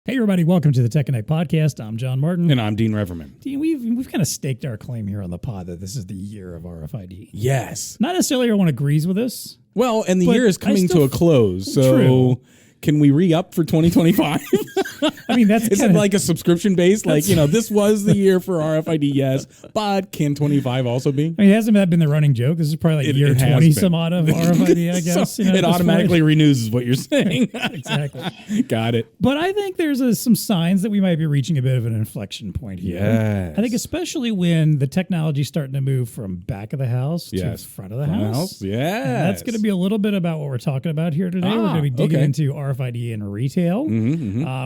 Hey everybody, welcome to the TEConnect podcast. I'm John Martin. And I'm Dean Reverman. Dean, we've kind of staked our claim here on the pod that this is the year of RFID. Yes. Not necessarily everyone agrees with us. Well, and the year is coming to a close, so True. Can we re-up for 2025? I mean, that's is it like a subscription base? Like, this was the year for RFID, yes, but can 25 also be? I mean, hasn't that been the running joke? This is probably like year 20 some odd of RFID, I guess. So it automatically renews is what you're saying. Exactly. Got it. But I think there's some signs that we might be reaching a bit of an inflection point here. Yes. I think especially when the technology's starting to move from back of the house to front of the house. Yes. And that's going to be a little bit about what we're talking about here today. We're going to be digging into RFID in retail.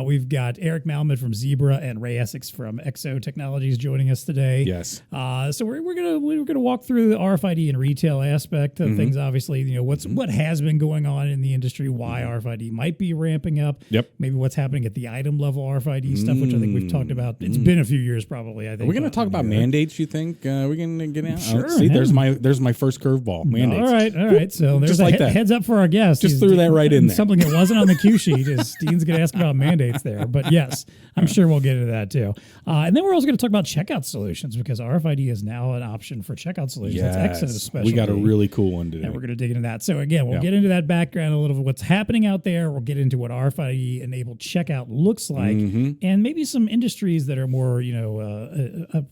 We've got Eric Malmed from Zebra and Rey Essex from EXO Technologies joining us today. Yes. So we're gonna walk through the RFID and retail aspect of things. Obviously, what has been going on in the industry, why RFID might be ramping up. Yep. Maybe what's happening at the item level RFID stuff, which I think we've talked about. It's been a few years, probably. I think. Are we going to talk about mandates? You think we're going to get out? Sure. See, there's my first curveball. Mandates. All right. So there's like that. Heads up for our guest. Just threw that right in there. Something that wasn't on the cue sheet is Dean's going to ask about mandates there. But yes, I'm sure we'll get into that too. And then we're also going to talk about checkout solutions because RFID is now an option for checkout solutions. Yes. EXO especially. We got a really cool one today. And we're going to dig into that. So again, we'll get into that background a little bit, what's happening out there. We'll get into what RFID-enabled checkout looks like, and maybe some industries that are more,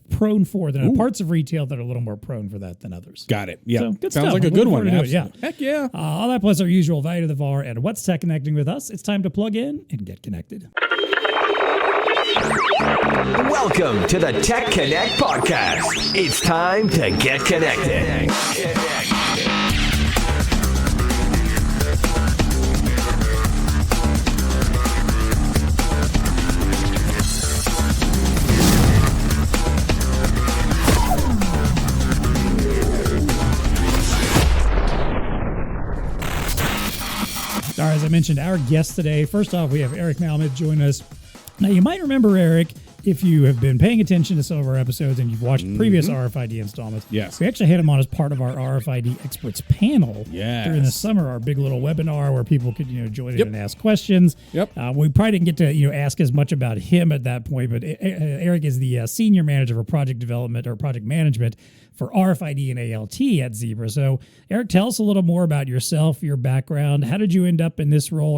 prone for that. Parts of retail that are a little more prone for that than others. Got it. Yeah. So good Sounds stuff. like a good one. Yeah. Heck yeah. All that plus our usual value to the VAR and what's tech connecting with us. It's time to plug in and get connected. Welcome to the TEConnect podcast. It's time to get connected. All right, as I mentioned, our guest today, first off, we have Eric Malmed join us. Now, you might remember Eric if you have been paying attention to some of our episodes and you've watched previous RFID installments. Yes. We actually had him on as part of our RFID Experts panel during the summer, our big little webinar where people could join in and ask questions. Yep. We probably didn't get to ask as much about him at that point, but Eric is the senior manager for project development or project management for RFID and ALT at Zebra. So, Eric, tell us a little more about yourself, your background. How did you end up in this role?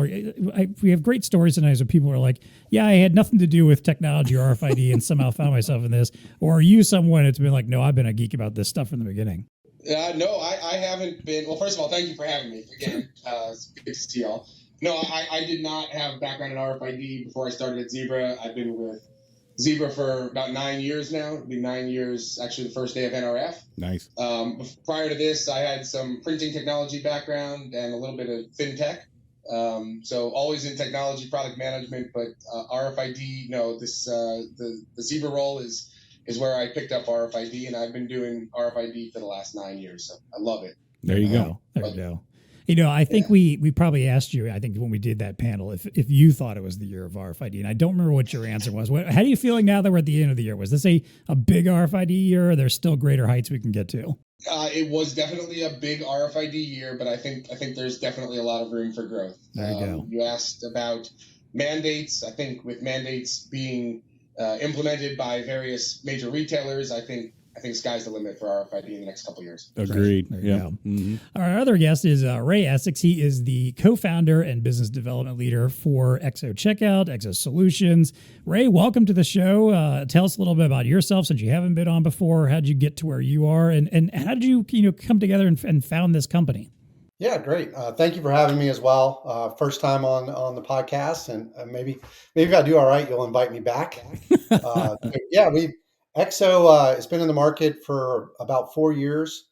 We have great stories tonight where people are like, yeah, I had nothing to do with technology or RFID and somehow found myself in this. Or are you someone that's been like, no, I've been a geek about this stuff from the beginning? No, I haven't been. Well, first of all, thank you for having me again. It's good to see y'all. No, I did not have background in RFID before I started at Zebra. I've been with Zebra for about 9 years now. It'll be 9 years, actually the first day of NRF. Nice. Prior to this, I had some printing technology background and a little bit of fintech. So always in technology, product management, but RFID, the Zebra role is where I picked up RFID, and I've been doing RFID for the last 9 years. So I love it. There you go. There you go. I think we probably asked you, I think when we did that panel, if you thought it was the year of RFID, and I don't remember what your answer was. How are you feeling now that we're at the end of the year? Was this a big RFID year, or are there still greater heights we can get to? It was definitely a big RFID year, but I think there's definitely a lot of room for growth. There you go. You asked about mandates. I think with mandates being implemented by various major retailers, I think sky's the limit for RFID in the next couple of years. Agreed. Yeah. Our other guest is Rey Essex. He is the co-founder and business development leader for EXO Checkout, EXO Solutions. Rey, welcome to the show. Tell us a little bit about yourself since you haven't been on before. How did you get to where you are, and how did you come together and found this company? Yeah, great. Thank you for having me as well. First time on the podcast, and maybe if I do all right, you'll invite me back. EXO has been in the market for about 4 years.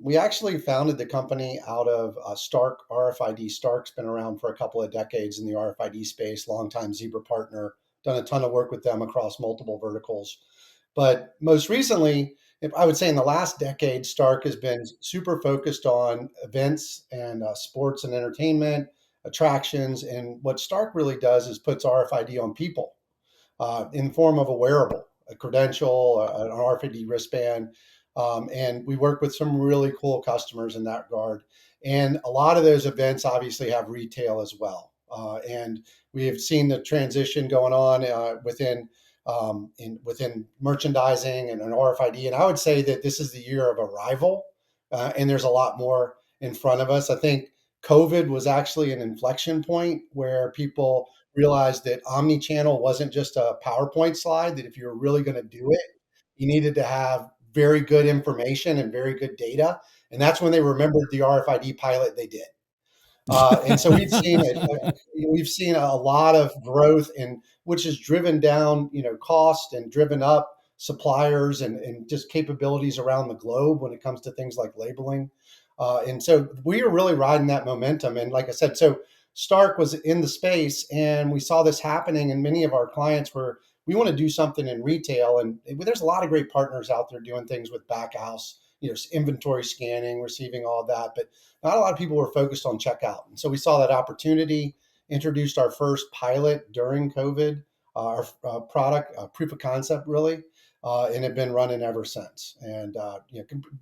We actually founded the company out of Stark RFID. Stark's been around for a couple of decades in the RFID space, longtime Zebra partner, done a ton of work with them across multiple verticals. But most recently, I would say in the last decade, Stark has been super focused on events and sports and entertainment, attractions. And what Stark really does is puts RFID on people in the form of a wearable, a credential, an RFID wristband. And we work with some really cool customers in that regard. And a lot of those events obviously have retail as well. And We have seen the transition going on within merchandising and an RFID. And I would say that this is the year of arrival, and there's a lot more in front of us. I think COVID was actually an inflection point where people realized that omni-channel wasn't just a PowerPoint slide, that if you were really going to do it, you needed to have very good information and very good data. And that's when they remembered the RFID pilot they did. And so we've seen a lot of growth, in which has driven down cost and driven up suppliers and just capabilities around the globe when it comes to things like labeling. And so we are really riding that momentum. And like I said, so Stark was in the space, and we saw this happening, and many of our clients were, we want to do something in retail, and there's a lot of great partners out there doing things with back house, inventory scanning, receiving, all of that, but not a lot of people were focused on checkout. And so we saw that opportunity, introduced our first pilot during COVID, our product proof of concept, really, and have been running ever since. And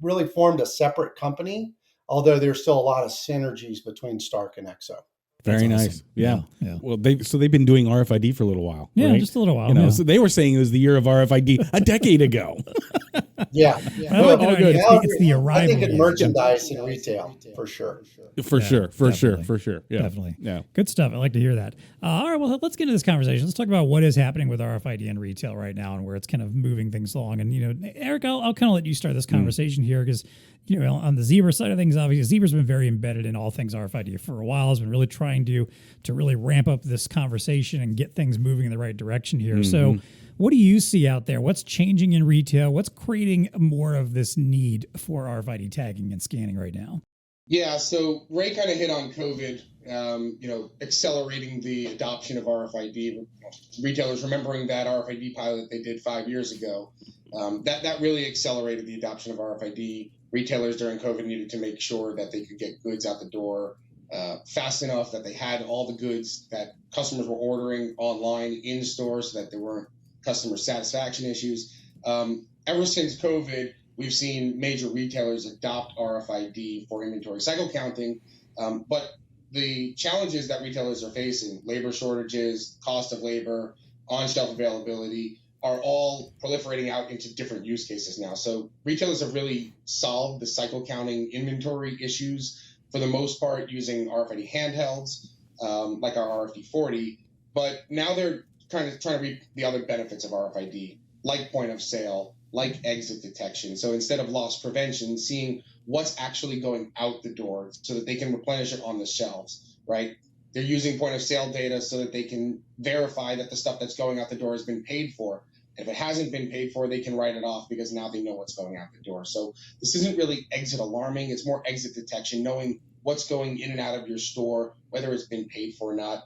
really formed a separate company, although there's still a lot of synergies between Stark and EXO. Very That's nice. awesome. Yeah. Yeah. Well, they've been doing RFID for a little while. Yeah, right? just a little while. So they were saying it was the year of RFID a decade ago. Yeah. I like that idea. It's the arrival. I think in year. merchandise and retail, for sure. For sure. Yeah. Definitely. Yeah. Good stuff. I like to hear that. All right, well, let's get into this conversation. Let's talk about what is happening with RFID and retail right now and where it's kind of moving things along. And, Eric, I'll kind of let you start this conversation here because, on the Zebra side of things, obviously, Zebra's been very embedded in all things RFID for a while. Has been really trying to really ramp up this conversation and get things moving in the right direction here. So what do you see out there? What's changing in retail? What's creating more of this need for RFID tagging and scanning right now? Yeah, so Ray kind of hit on COVID, accelerating the adoption of RFID. Retailers remembering that RFID pilot they did 5 years ago. That really accelerated the adoption of RFID. Retailers during COVID needed to make sure that they could get goods out the door fast enough, that they had all the goods that customers were ordering online in store so that there weren't customer satisfaction issues. Ever since COVID, we've seen major retailers adopt RFID for inventory cycle counting, but the challenges that retailers are facing, labor shortages, cost of labor, on-shelf availability, are all proliferating out into different use cases now. So retailers have really solved the cycle counting inventory issues for the most part using RFID handhelds, like our RFD40, but now they're trying to reap the other benefits of RFID, like point of sale, like exit detection. So instead of loss prevention, seeing what's actually going out the door so that they can replenish it on the shelves, right? They're using point of sale data so that they can verify that the stuff that's going out the door has been paid for. If it hasn't been paid for, they can write it off because now they know what's going out the door. So this isn't really exit alarming. It's more exit detection, knowing what's going in and out of your store, whether it's been paid for or not.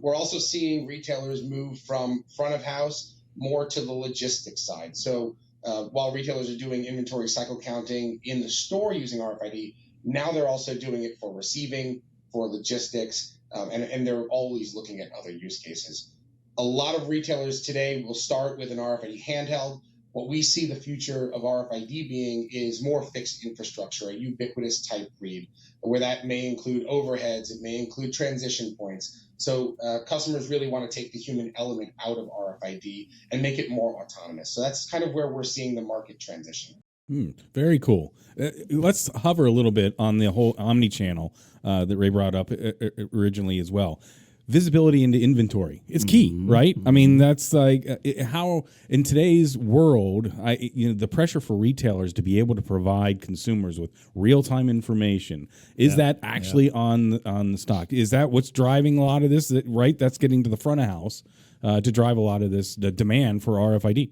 We're also seeing retailers move from front of house more to the logistics side. So while retailers are doing inventory cycle counting in the store using RFID, now they're also doing it for receiving, for logistics, and they're always looking at other use cases. A lot of retailers today will start with an RFID handheld. What we see the future of RFID being is more fixed infrastructure, a ubiquitous type read, where that may include overheads, it may include transition points. So customers really want to take the human element out of RFID and make it more autonomous. So that's kind of where we're seeing the market transition. Very cool. Let's hover a little bit on the whole omni-channel that Ray brought up originally as well. Visibility into inventory. It's key, right? I mean, that's like how in today's world, the pressure for retailers to be able to provide consumers with real-time information. Is that actually on the stock? Is that what's driving a lot of this, right? That's getting to the front of house to drive a lot of this, the demand for RFID.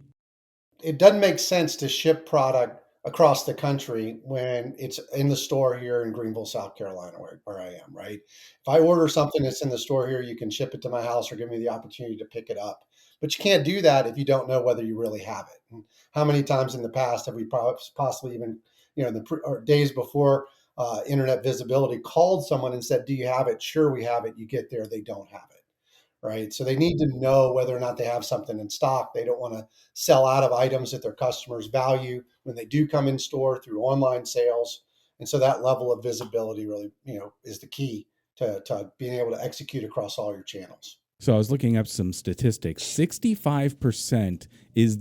It doesn't make sense to ship product across the country when it's in the store here in Greenville, South Carolina, where I am, right? If I order something that's in the store here, you can ship it to my house or give me the opportunity to pick it up. But you can't do that if you don't know whether you really have it. And how many times in the past have we possibly even, or days before internet visibility, called someone and said, do you have it? Sure, we have it. You get there, they don't have it. Right. So they need to know whether or not they have something in stock. They don't want to sell out of items that their customers value when they do come in store through online sales. And so that level of visibility really, is the key to being able to execute across all your channels. So I was looking up some statistics. 65% is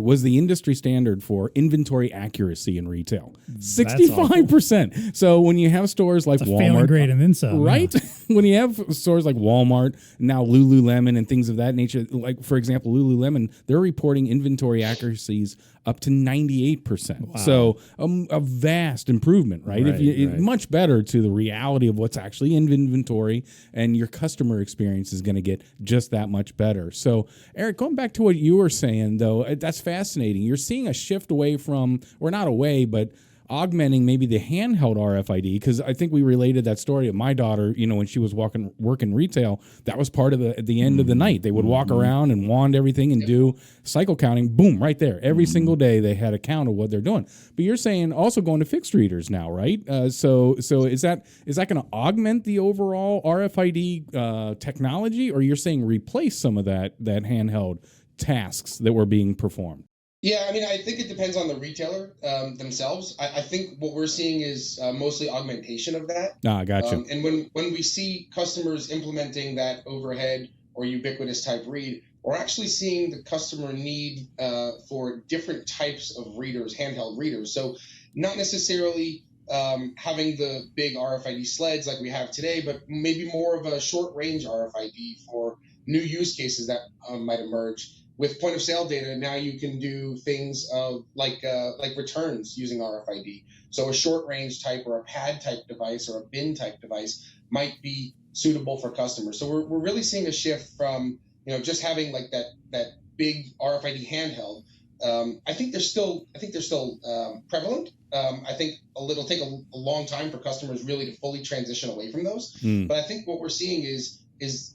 was the industry standard for inventory accuracy in retail. 65%. So when you have stores like It's a Walmart, failing grade and then some, right? yeah. When you have stores like Walmart, now Lululemon and things of that nature, like for example, Lululemon, they're reporting inventory accuracies up to 98%. Wow. So a vast improvement, right? Right. Much better to the reality of what's actually in inventory, and your customer experience is going to get just that much better. So, Eric, going back to what you were saying, though, that's fascinating. You're seeing a shift away from, or not away, but augmenting maybe the handheld RFID, because I think we related that story of my daughter, when she was working retail, that was part of at the end of the night. They would walk around and wand everything and do cycle counting, boom, right there. Every single day they had a count of what they're doing. But you're saying also going to fixed readers now, right? So is that going to augment the overall RFID technology, or you're saying replace some of that handheld tasks that were being performed? Yeah, I mean, I think it depends on the retailer themselves. I think what we're seeing is mostly augmentation of that. Gotcha. And when we see customers implementing that overhead or ubiquitous type read, we're actually seeing the customer need for different types of readers, handheld readers. So not necessarily having the big RFID sleds like we have today, but maybe more of a short range RFID for new use cases that might emerge. With point of sale data, now you can do things like returns using RFID. So a short range type or a pad type device or a bin type device might be suitable for customers. So we're really seeing a shift from just having like that big RFID handheld. I think they're still prevalent. I think it'll take a long time for customers really to fully transition away from those. But I think what we're seeing is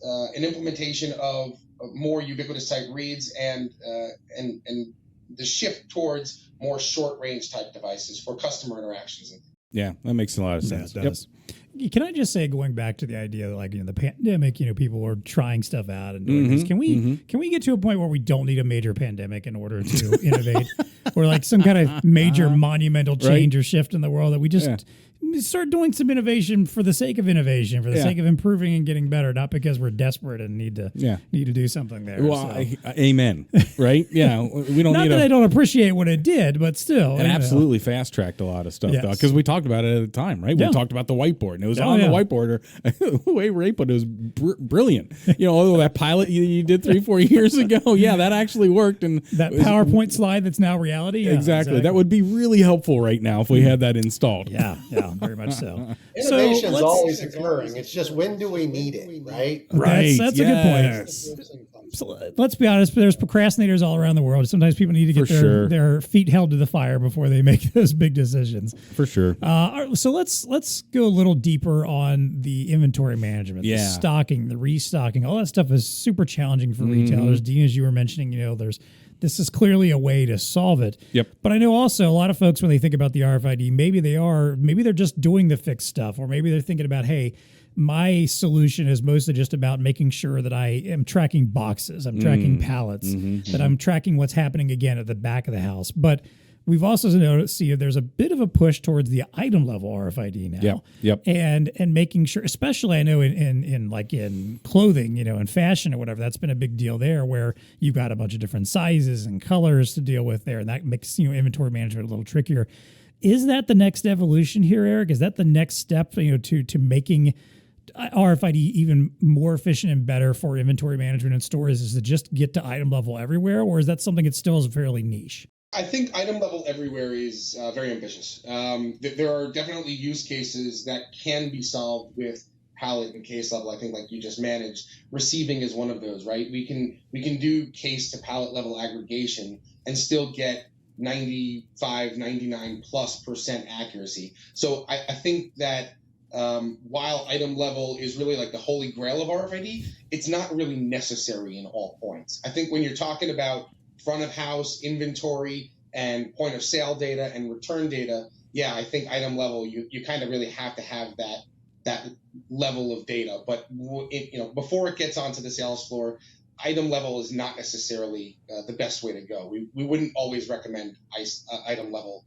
an implementation of more ubiquitous type reads and the shift towards more short range type devices for customer interactions. Yeah, that makes a lot of sense. Yeah, it does. Yep. Can I just say, going back to the idea that, like, the pandemic, people were trying stuff out and doing this. Can we get to a point where we don't need a major pandemic in order to innovate, or like some kind of major monumental change or shift in the world, that we just start doing some innovation for the sake of innovation, for the sake of improving and getting better, not because we're desperate and need to do something there. Well, amen. Right? Yeah, we don't not need. That I don't appreciate what it did, but still, it absolutely fast tracked a lot of stuff, though, because we talked about it at the time, right? We talked about the whiteboard, and it was on the whiteboard. The way Ray put it was brilliant. That pilot you did 3-4 years ago, that actually worked, and that PowerPoint slide that's now reality. Yeah, exactly. That would be really helpful right now if we had that installed. Yeah, very much so. Innovation's always occurring. It's just, when do we need it, right? Right. That's a good point. So let's be honest, there's procrastinators all around the world. Sometimes people need to get their feet held to the fire before they make those big decisions. For sure. So let's go a little deeper on the inventory management, the stocking, the restocking. All that stuff is super challenging for retailers. Dean, as you were mentioning, this is clearly a way to solve it. Yep. But I know also a lot of folks, when they think about the RFID, maybe they're just doing the fixed stuff, or maybe they're thinking about, hey, my solution is mostly just about making sure that I am tracking boxes, I'm tracking pallets, that I'm tracking what's happening again at the back of the house. But we've also noticed, there's a bit of a push towards the item level RFID now. Yep. And making sure, especially I know in clothing, in fashion or whatever, that's been a big deal there, where you've got a bunch of different sizes and colors to deal with there, and that makes inventory management a little trickier. Is that the next evolution here, Eric? Is that the next step, to making RFID even more efficient and better for inventory management in stores, is to just get to item level everywhere, or is that something that still is fairly niche? I think item level everywhere is very ambitious. There are definitely use cases that can be solved with pallet and case level. I think, like you just managed, receiving is one of those, right? We can do case to pallet level aggregation and still get 95-99+% accuracy. So I think that while item level is really like the holy grail of RFID, it's not really necessary in all points. I think when you're talking about front of house inventory and point of sale data and return data, I think item level, you kind of really have to have that level of data. But before it gets onto the sales floor, item level is not necessarily the best way to go. We wouldn't always recommend item level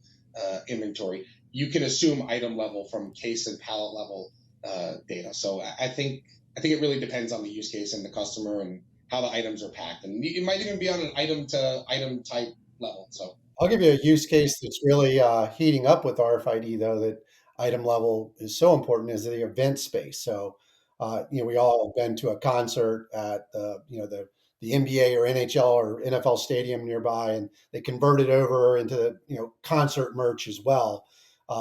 inventory. You can assume item level from case and pallet level data. So I think I think it really depends on the use case and the customer and how the items are packed. And it might even be on an item to item type level. So I'll give you a use case that's really heating up with RFID, though, that item level is so important is the event space. So, we all have been to a concert at the NBA or NHL or NFL stadium nearby, and they convert it over into concert merch as well.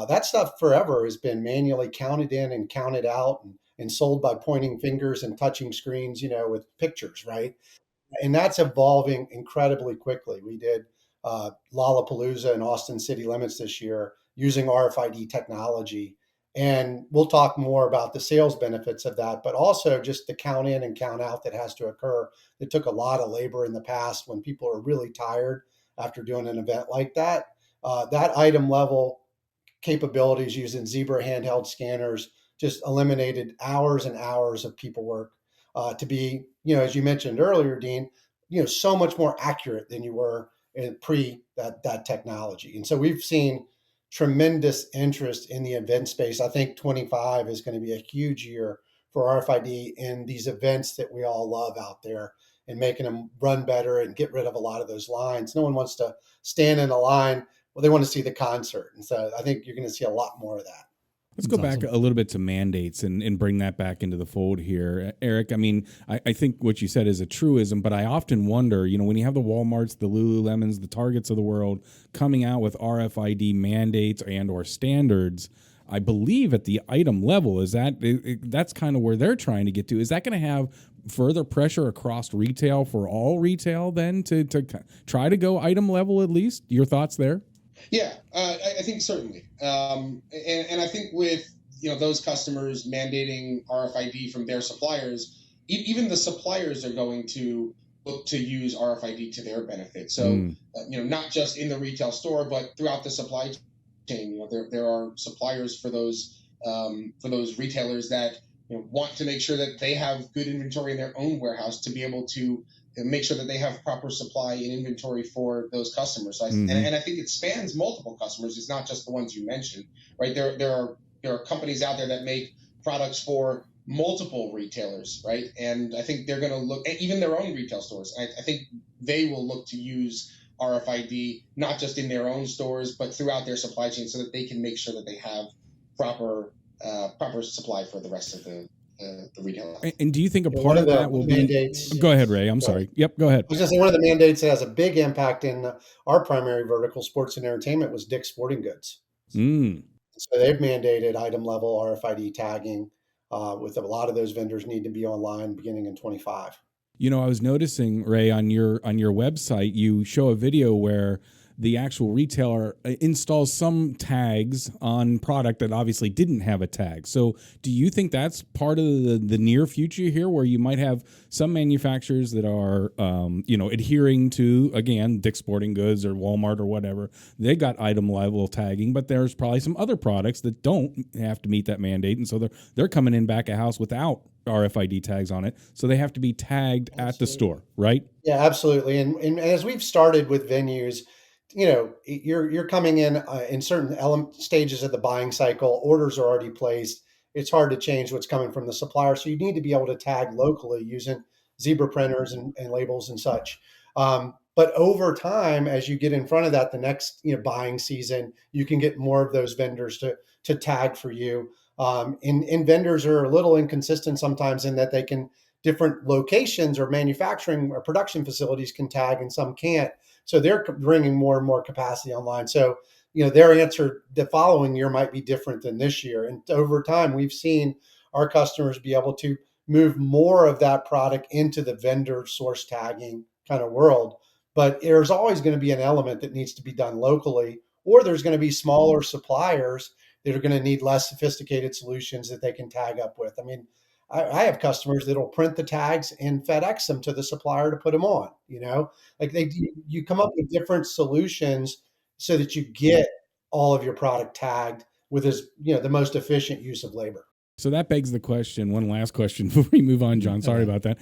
That stuff forever has been manually counted in and counted out and sold by pointing fingers and touching screens, with pictures, right? And that's evolving incredibly quickly. We did Lollapalooza in Austin City Limits this year using RFID technology. And we'll talk more about the sales benefits of that, but also just the count in and count out that has to occur. It took a lot of labor in the past when people are really tired after doing an event like that. That item level capabilities using Zebra handheld scanners just eliminated hours and hours of people work to be, as you mentioned earlier, Dean, so much more accurate than you were in pre that technology. And so we've seen tremendous interest in the event space. I think 25 is going to be a huge year for RFID in these events that we all love out there and making them run better and get rid of a lot of those lines. No one wants to stand in a line. Well, they want to see the concert. And so I think you're going to see a lot more of that. Let's go back a little bit to mandates and bring that back into the fold here. Eric, I mean, I think what you said is a truism, but I often wonder, when you have the Walmarts, the Lululemons, the Targets of the world coming out with RFID mandates and or standards, I believe at the item level, that's kind of where they're trying to get to. Is that going to have further pressure across retail for all retail then to try to go item level at least? Your thoughts there? Yeah, I think certainly. And I think with those customers mandating RFID from their suppliers, even the suppliers are going to look to use RFID to their benefit. So, not just in the retail store, but throughout the supply chain. There are suppliers for those retailers that want to make sure that they have good inventory in their own warehouse to be able to make sure that they have proper supply and inventory for those customers. So and I think it spans multiple customers. It's not just the ones you mentioned, right? There are companies out there that make products for multiple retailers, right? And I think they're going to look at even their own retail stores. I think they will look to use RFID not just in their own stores, but throughout their supply chain, so that they can make sure that they have proper supply for the rest of the retail. And do you think a part of that will mandates, be? Go ahead, Ray. I'm sorry. Yep, go ahead. I was going to say one of the mandates that has a big impact in our primary vertical, sports and entertainment, was Dick's Sporting Goods. So they've mandated item level RFID tagging. With a lot of those vendors need to be online beginning in 25. I was noticing, Ray, on your website, you show a video where the actual retailer installs some tags on product that obviously didn't have a tag. So do you think that's part of the near future here, where you might have some manufacturers that are, adhering to, again, Dick's Sporting Goods or Walmart or whatever, they got item level tagging, but there's probably some other products that don't have to meet that mandate. And so they're coming in back of house without RFID tags on it. So they have to be tagged at the store, right? Yeah, absolutely. And as we've started with venues, you're coming in certain stages of the buying cycle. Orders are already placed. It's hard to change what's coming from the supplier. So you need to be able to tag locally using Zebra printers and labels and such. But over time, as you get in front of that, the next buying season, you can get more of those vendors to tag for you. And vendors are a little inconsistent sometimes in that they can, different locations or manufacturing or production facilities can tag and some can't. So they're bringing more and more capacity online. So, their answer the following year might be different than this year. And over time, we've seen our customers be able to move more of that product into the vendor source tagging kind of world. But there's always going to be an element that needs to be done locally, or there's going to be smaller suppliers that are going to need less sophisticated solutions that they can tag up with. I mean, I have customers that'll print the tags and FedEx them to the supplier to put them on. You come up with different solutions so that you get all of your product tagged with the most efficient use of labor. So that begs the question. One last question before we move on, John. Sorry about that.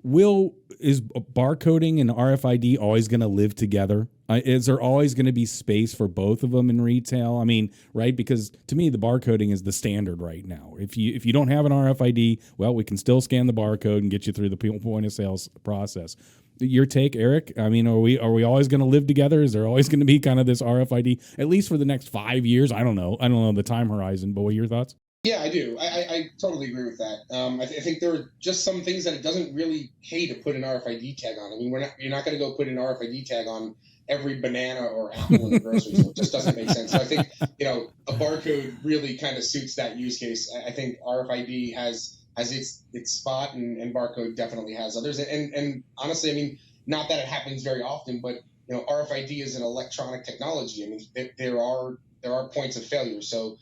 Will is barcoding and RFID always going to live together? Is there always going to be space for both of them in retail? I mean, right? Because to me, the barcoding is the standard right now. If you don't have an RFID, well, we can still scan the barcode and get you through the point of sales process. Your take, Eric? I mean, are we always going to live together? Is there always going to be kind of this RFID, at least for the next 5 years? I don't know the time horizon, but what are your thoughts? Yeah, I do. I totally agree with that. I think there are just some things that it doesn't really pay to put an RFID tag on. I mean, you're not going to go put an RFID tag on every banana or apple in the grocery store. It just doesn't make sense. So I think, a barcode really kind of suits that use case. I think RFID has its spot, and barcode definitely has others. And honestly, I mean, not that it happens very often, but RFID is an electronic technology. I mean, there are points of failure. So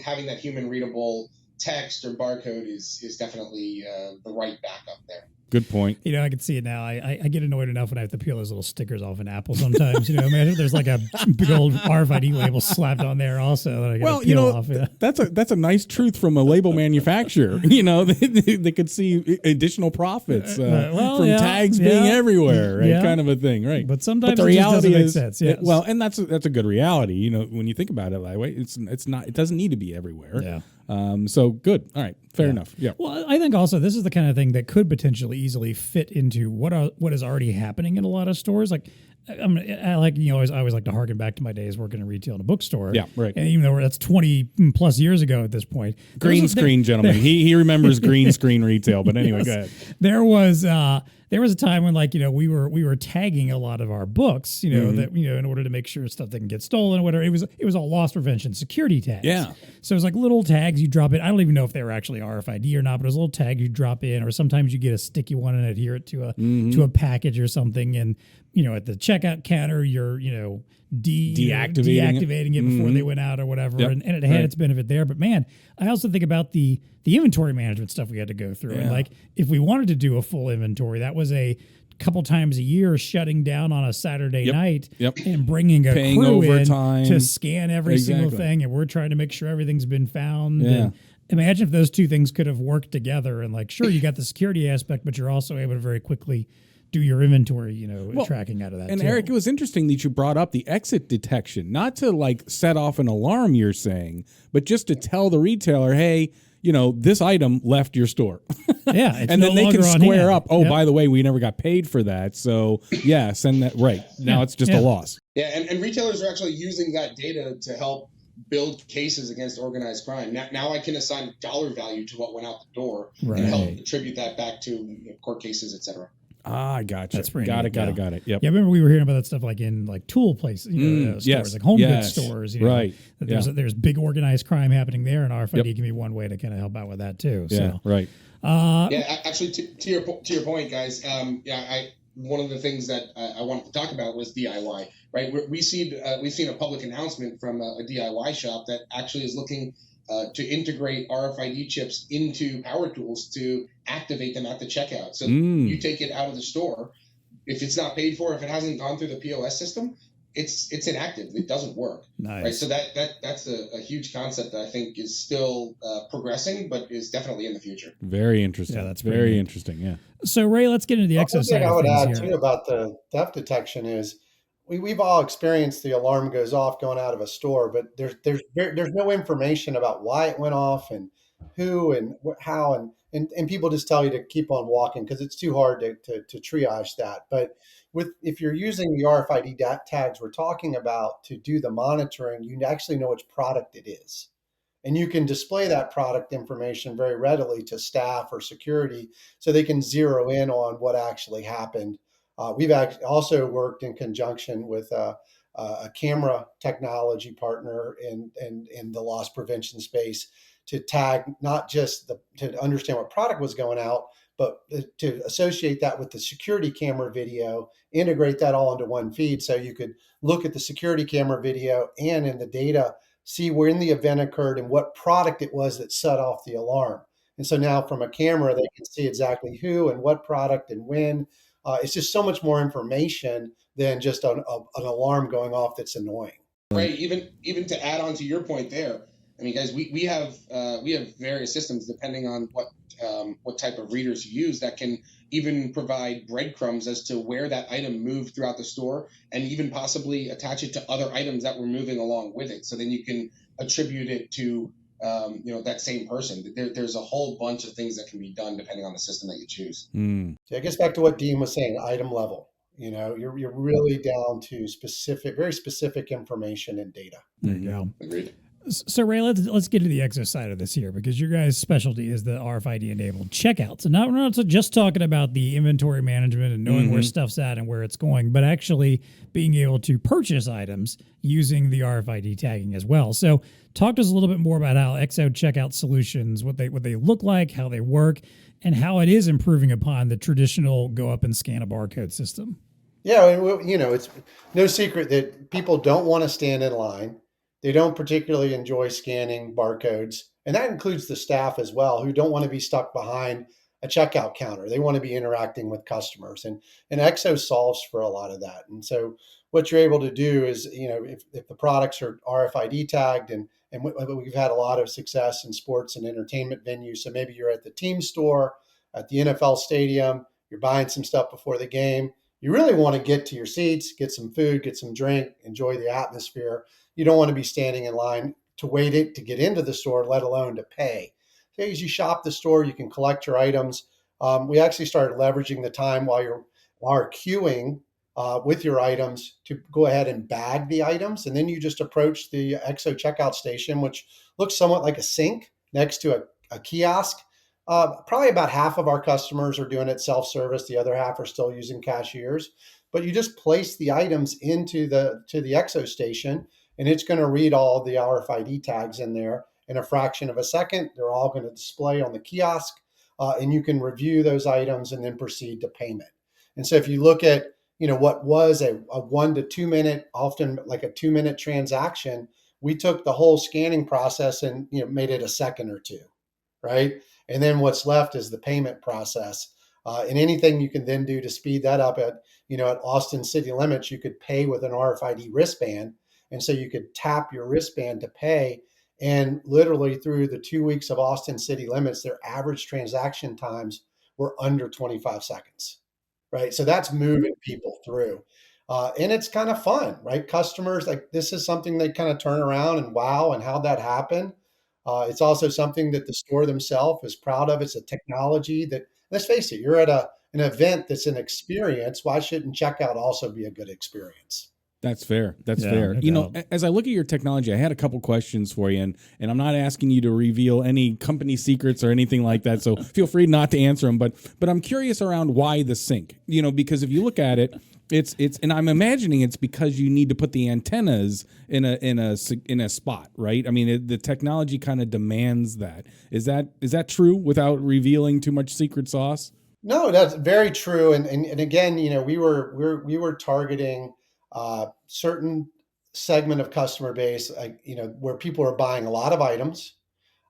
having that human readable text or barcode is definitely the right backup there. Good point. I can see it now. I get annoyed enough when I have to peel those little stickers off an apple sometimes. Imagine there's like a big old RFID label slapped on there also that I got to peel off. Yeah. That's a nice truth from a label manufacturer. They could see additional profits from tags being everywhere, right? Yeah. Kind of a thing, right? But sometimes the reality doesn't make sense. Yes. And that's a good reality. When you think about it that way, it's not. It doesn't need to be everywhere. Yeah. So good. All right. Fair enough. Yeah. Well, I think also this is the kind of thing that could potentially easily fit into what is already happening in a lot of stores. Like, I always like to harken back to my days working in retail in a bookstore. Yeah, right. And even though that's 20 plus years ago at this point. Green screen, gentlemen. He remembers green screen retail. But anyway, yes. Go ahead. There was a time when we were tagging a lot of our books, that in order to make sure stuff didn't get stolen or whatever. It was all loss prevention security tags. Yeah. So it was like little tags you drop in. I don't even know if they were actually RFID or not, but it was a little tag you drop in, or sometimes you get a sticky one and adhere it to a package or something. And at the checkout counter, you're deactivating it before they went out or whatever. Yep. And it had its benefit there. But man, I also think about the inventory management stuff we had to go through. Yeah. And if we wanted to do a full inventory, that was a couple times a year shutting down on a Saturday night and bringing Paying crew overtime in to scan every single thing. And we're trying to make sure everything's been found. Yeah. And imagine if those two things could have worked together. And sure, you got the security aspect, but you're also able to very quickly do your inventory, tracking out of that. And too. Eric, it was interesting that you brought up the exit detection, not to set off an alarm, you're saying, but just to tell the retailer, hey, this item left your store. Yeah. And then they can square up. Oh, by the way, we never got paid for that. So yeah, send that. Right. Now it's just a loss. Yeah. And retailers are actually using that data to help build cases against organized crime. Now I can assign dollar value to what went out the door and help attribute that back to court cases, et cetera. Ah, gotcha. That's got it. Yep. Yeah, I remember we were hearing about that stuff in tool places, stores, like home goods stores. Right. There's big organized crime happening there, and RFID can be one way to kind of help out with that too. Yeah, so. right. Actually, to your point, guys. One of the things that I wanted to talk about was DIY. Right. We've seen a public announcement from a DIY shop that actually is looking to integrate RFID chips into power tools to activate them at the checkout. So you take it out of the store. If it's not paid for, if it hasn't gone through the POS system, it's inactive. It doesn't work. Nice. Right. So that's a huge concept that I think is still progressing, but is definitely in the future. Very interesting. Yeah, that's very interesting. Yeah. So Ray, let's get into the EXO side. I would add too about the theft detection is we've all experienced the alarm goes off going out of a store, but there's no information about why it went off and who and how and people just tell you to keep on walking because it's too hard to triage that. But if you're using the RFID tags we're talking about to do the monitoring, you actually know which product it is. And you can display that product information very readily to staff or security so they can zero in on what actually happened. We've also worked in conjunction with a camera technology partner in the loss prevention space to tag not just to understand what product was going out, but to associate that with the security camera video, integrate that all into one feed so you could look at the security camera video and in the data, see when the event occurred and what product it was that set off the alarm. And so now from a camera, they can see exactly who and what product and when. It's just so much more information than just an alarm going off that's annoying. Right. Even to add on to your point there, I mean, guys, we have various systems depending on what type of readers you use that can even provide breadcrumbs as to where that item moved throughout the store, and even possibly attach it to other items that were moving along with it. So then you can attribute it to that same person. There's a whole bunch of things that can be done depending on the system that you choose. So it gets back to what Dean was saying, item level. You're really down to very specific information and data. There you go. Agreed. So Ray, let's get to the EXO side of this here, because your guys' specialty is the RFID enabled checkout. So we're not just talking about the inventory management and knowing where stuff's at and where it's going, but actually being able to purchase items using the RFID tagging as well. So talk to us a little bit more about how EXO checkout solutions, what they look like, how they work, and how it is improving upon the traditional go up and scan a barcode system. Yeah, it's no secret that people don't want to stand in line. They don't particularly enjoy scanning barcodes. And that includes the staff as well, who don't want to be stuck behind a checkout counter. They want to be interacting with customers. And EXO solves for a lot of that. And so what you're able to do is, if the products are RFID tagged, and we've had a lot of success in sports and entertainment venues. So maybe you're at the team store, at the NFL stadium, you're buying some stuff before the game. You really want to get to your seats, get some food, get some drink, enjoy the atmosphere. You don't want to be standing in line to wait it to get into the store, let alone to pay. So as you shop the store, you can collect your items. We actually started leveraging the time while you're queuing with your items to go ahead and bag the items. And then you just approach the EXO checkout station, which looks somewhat like a sink next to a kiosk. Probably about half of our customers are doing it self-service. The other half are still using cashiers. But you just place the items into the EXO station, and it's going to read all the RFID tags in there in a fraction of a second. They're all going to display on the kiosk, and you can review those items and then proceed to payment. And so if you look at what was a 1 to 2 minute, often like a 2-minute transaction, we took the whole scanning process and made it a second or two, right? And then what's left is the payment process. And anything you can then do to speed that up at Austin city limits, you could pay with an RFID wristband. And so you could tap your wristband to pay. And literally through the 2 weeks of Austin city limits, their average transaction times were under 25 seconds, right? So that's moving people through. And it's kind of fun, right? Customers, like, this is something they kind of turn around and wow, and how'd that happen? It's also something that the store themselves is proud of. It's a technology that, let's face it, you're at an event that's an experience. Why shouldn't checkout also be a good experience? That's fair. That's Yeah, fair. no doubt. As I look at your technology, I had a couple questions for you, and I'm not asking you to reveal any company secrets or anything like that. So feel free not to answer them. But I'm curious around why the sync. Because if you look at it, it's and I'm imagining it's because you need to put the antennas in a spot, right? I mean, the technology kind of demands that. Is that true without revealing too much secret sauce? No, that's very true. And again, we were targeting certain segment of customer base, where people are buying a lot of items,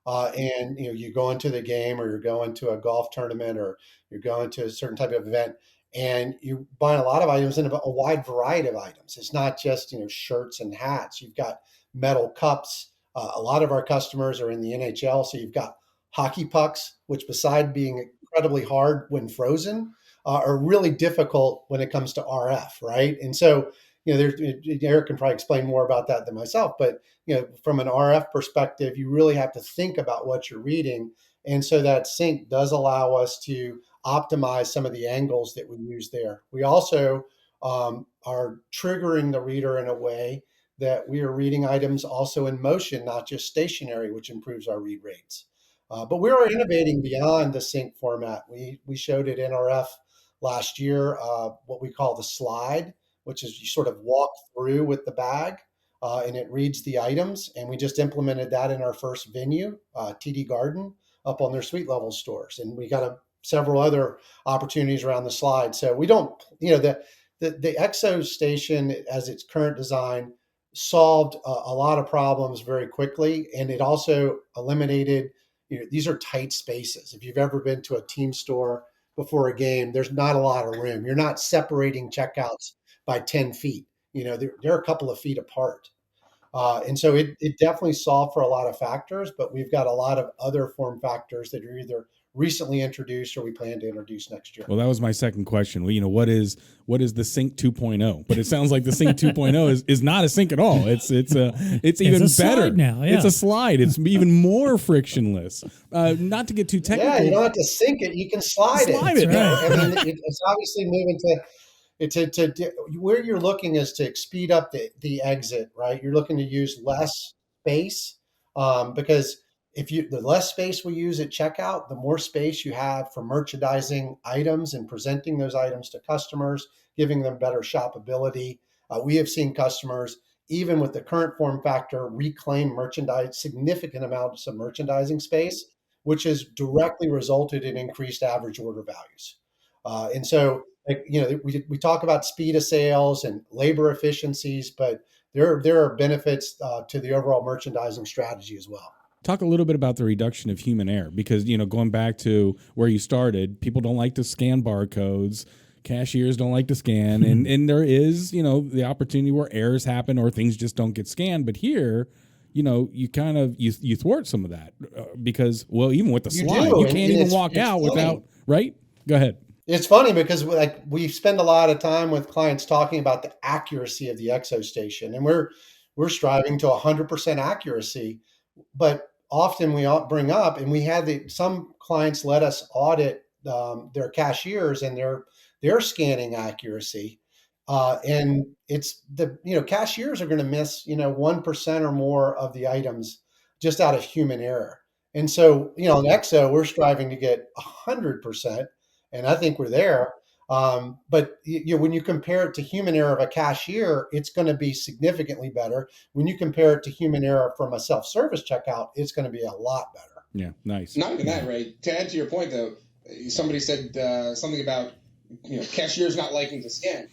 and you go into the game, or you're going to a golf tournament, or you're going to a certain type of event, and you're buying a lot of items and a wide variety of items. It's not just shirts and hats. You've got metal cups. A lot of our customers are in the NHL, so you've got hockey pucks, which, beside being incredibly hard when frozen, are really difficult when it comes to RF, right? And so, Eric can probably explain more about that than myself, but from an RF perspective, you really have to think about what you're reading. And so that sync does allow us to optimize some of the angles that we use there. We also are triggering the reader in a way that we are reading items also in motion, not just stationary, which improves our read rates. But we are innovating beyond the sync format. We showed at NRF last year what we call the slide, which is you sort of walk through with the bag, and it reads the items. And we just implemented that in our first venue, TD Garden, up on their suite level stores. And we got several other opportunities around the slide. So we don't, the EXO station, as its current design, solved a lot of problems very quickly. And it also eliminated, these are tight spaces. If you've ever been to a team store before a game, there's not a lot of room. You're not separating checkouts by 10 feet. They're a couple of feet apart. And so it definitely solved for a lot of factors, but we've got a lot of other form factors that are either recently introduced or we plan to introduce next year. Well, that was my second question. Well, what is the Sync 2.0? But it sounds like the Sync 2.0 is not a sync at all. It's even a slide better now. Yeah. It's a slide. It's even more frictionless. Not to get too technical. Yeah, you don't have to sync it. You can slide it. It. Right. I mean, it's obviously moving to where you're looking is to speed up the exit, right? You're looking to use less space because the less space we use at checkout, the more space you have for merchandising items and presenting those items to customers, giving them better shoppability. We have seen customers, even with the current form factor, reclaim significant amounts of merchandising space, which has directly resulted in increased average order values. And so, we talk about speed of sales and labor efficiencies, but there are benefits to the overall merchandising strategy as well. Talk a little bit about the reduction of human error, because, going back to where you started, people don't like to scan barcodes. Cashiers don't like to scan. And there is, the opportunity where errors happen or things just don't get scanned. But here, you kind of, you thwart some of that because, well, even with the slide, you can't even walk out without, right? Go ahead. It's funny because we spend a lot of time with clients talking about the accuracy of the EXO station, and we're striving to 100% accuracy. But often we bring up, and we had some clients let us audit their cashiers and their scanning accuracy, and it's cashiers are going to miss 1% or more of the items just out of human error. And so in EXO we're striving to get 100%, and I think we're there. But when you compare it to human error of a cashier, it's going to be significantly better. When you compare it to human error from a self-service checkout, it's going to be a lot better. Yeah, nice. Not even that, Ray. To add to your point, though, somebody said something about cashiers not liking to scan.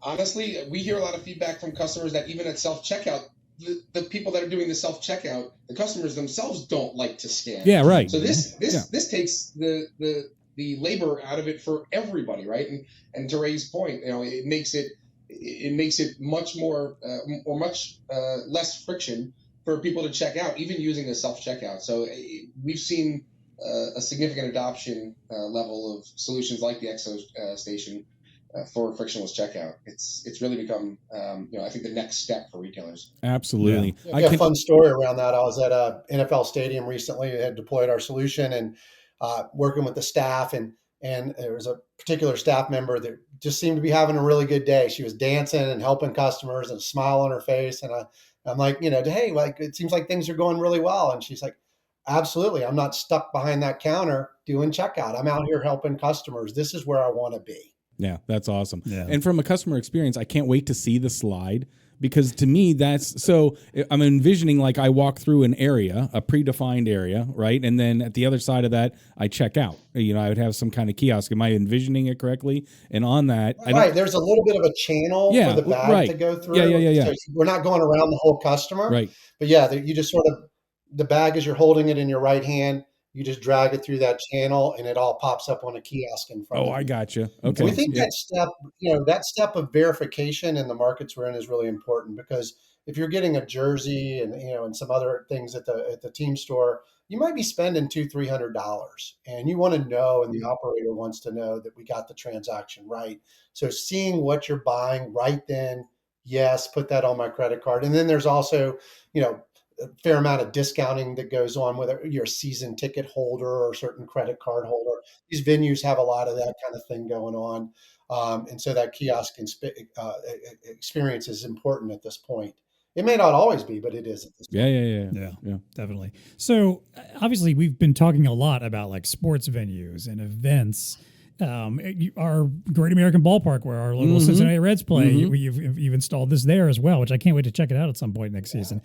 Honestly, we hear a lot of feedback from customers that even at self-checkout, the people that are doing the self-checkout, the customers themselves don't like to scan. Yeah, right. So this takes the labor out of it for everybody, right? And to Ray's point, it makes it much more or much less friction for people to check out, even using the self-checkout. So we've seen a significant adoption level of solutions like the EXO station for frictionless checkout. It's really become, I think, the next step for retailers. Absolutely. Yeah. I got a fun story around that. I was at a NFL stadium recently. They had deployed our solution and working with the staff, and there was a particular staff member that just seemed to be having a really good day. She was dancing and helping customers and a smile on her face. And I'm like, hey, it seems like things are going really well. And she's like, absolutely. I'm not stuck behind that counter doing checkout. I'm out here helping customers. This is where I want to be. Yeah, that's awesome. Yeah. And from a customer experience, I can't wait to see the slide, because to me, I'm envisioning like I walk through an area, a predefined area, right? And then at the other side of that, I check out. I would have some kind of kiosk. Am I envisioning it correctly? And on that, there's a little bit of a channel for the bag to go through. Yeah. So we're not going around the whole customer. Right. But you just sort of, the bag as you're holding it in your right hand, you just drag it through that channel and it all pops up on a kiosk in front of you. I gotcha. Okay. We think that step of verification in the markets we're in is really important, because if you're getting a jersey and some other things at the team store, you might be spending $200-300, and you want to know, and the operator wants to know that we got the transaction right. So seeing what you're buying right then, yes, put that on my credit card. And then there's also, a fair amount of discounting that goes on, whether you're a season ticket holder or a certain credit card holder. These venues have a lot of that kind of thing going on. And so that kiosk experience is important at this point. It may not always be, but it is at this point. Yeah, definitely. So obviously we've been talking a lot about like sports venues and events. Our Great American Ballpark, where our local Cincinnati Reds play, you've installed this there as well, which I can't wait to check it out at some point next season.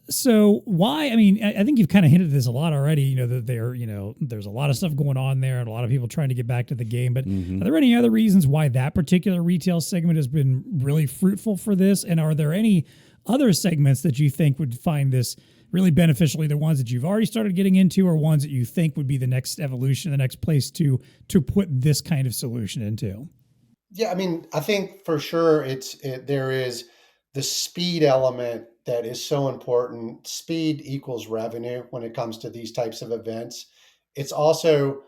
So why? I mean, I think you've kind of hinted at this a lot already. That there's a lot of stuff going on there, and a lot of people trying to get back to the game. But are there any other reasons why that particular retail segment has been really fruitful for this? And are there any other segments that you think would find this really beneficial, either ones that you've already started getting into or ones that you think would be the next evolution, the next place to put this kind of solution into? Yeah, I mean, I think for sure there is the speed element that is so important. Speed equals revenue when it comes to these types of events. It's also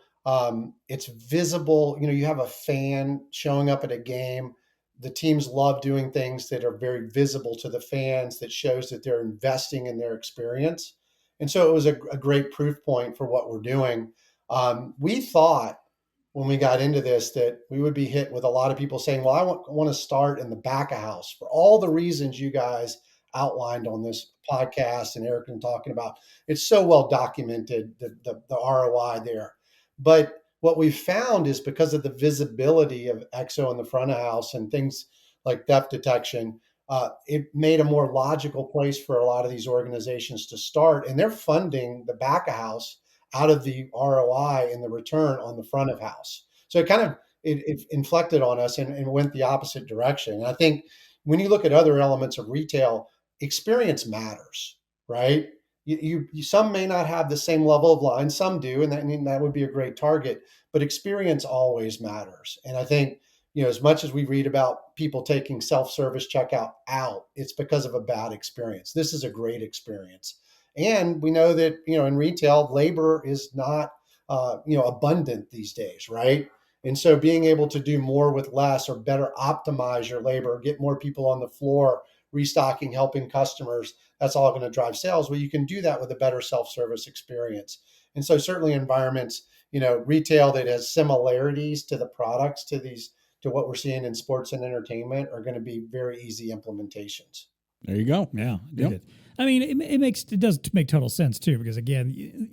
it's visible. You have a fan showing up at a game. The teams love doing things that are very visible to the fans, that shows that they're investing in their experience. And so it was a great proof point for what we're doing. We thought when we got into this that we would be hit with a lot of people saying, well, I want to start in the back of house for all the reasons you guys outlined on this podcast and Eric been talking about. It's so well documented, the ROI there. But what we found is because of the visibility of EXO in the front of house and things like theft detection, it made a more logical place for a lot of these organizations to start. And they're funding the back of house out of the ROI and the return on the front of house. So it kind of it inflected on us and went the opposite direction. And I think when you look at other elements of retail, experience matters, right? You some may not have the same level of line, some do, and that would be a great target. But experience always matters. And I think as much as we read about people taking self-service checkout out, it's because of a bad experience. This is a great experience. And we know that, in retail, labor is not, abundant these days, right? And so being able to do more with less or better optimize your labor, get more people on the floor, restocking, helping customers, that's all going to drive sales. Well, you can do that with a better self-service experience. And so certainly environments, retail that has similarities to the products, to what we're seeing in sports and entertainment are going to be very easy implementations. There you go. Yeah, did it. I mean, it does make total sense too, because again,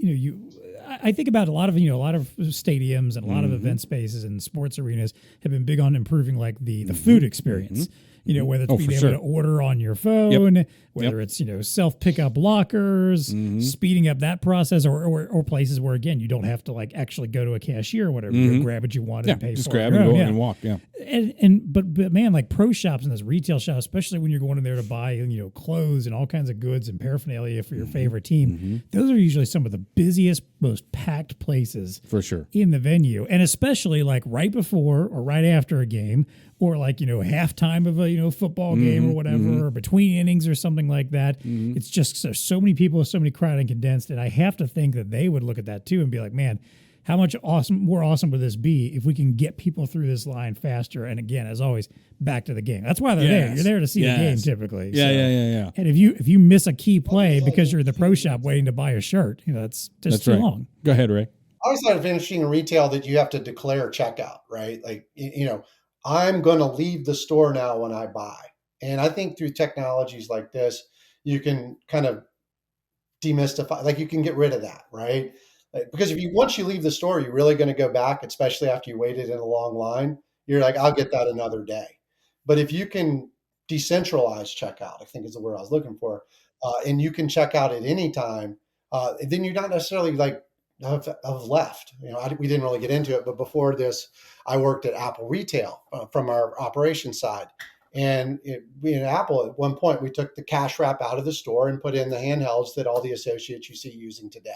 I think about a lot of stadiums and a lot of event spaces and sports arenas have been big on improving like the food experience. Whether it's being able to order on your phone, whether it's self pickup lockers, speeding up that process, or places where again you don't have to like actually go to a cashier or whatever, you grab what you want and pay just for it. Just grab and go and walk. Yeah, but man, like pro shops and this retail shop, especially when you're going in there to buy clothes and all kinds of goods and paraphernalia for your favorite team, those are usually some of the busiest, most packed places for sure in the venue, and especially like right before or right after a game, or like halftime of a football game or whatever, or between innings or something like that. It's just there's so many people, so many crowded and condensed, and I have to think that they would look at that too and be like, man, how much more awesome would this be if we can get people through this line faster? And again, as always, back to the game. That's why they're there. You're there to see the game typically. Yeah. And if you miss a key play because you're in the pro shop waiting to buy a shirt, that's just too long. Go ahead, Ray. I always thought it interesting in retail that you have to declare checkout, right? Like, I'm going to leave the store now when I buy. And I think through technologies like this, you can kind of demystify, like you can get rid of that, right? Like, because once you leave the store, you're really going to go back, especially after you waited in a long line. You're like, I'll get that another day. But if you can decentralize checkout, I think is the word I was looking for, and you can check out at any time, then you're not necessarily like have left. We didn't really get into it, but before this, I worked at Apple Retail from our operations side. And in Apple, at one point, we took the cash wrap out of the store and put in the handhelds that all the associates you see using today.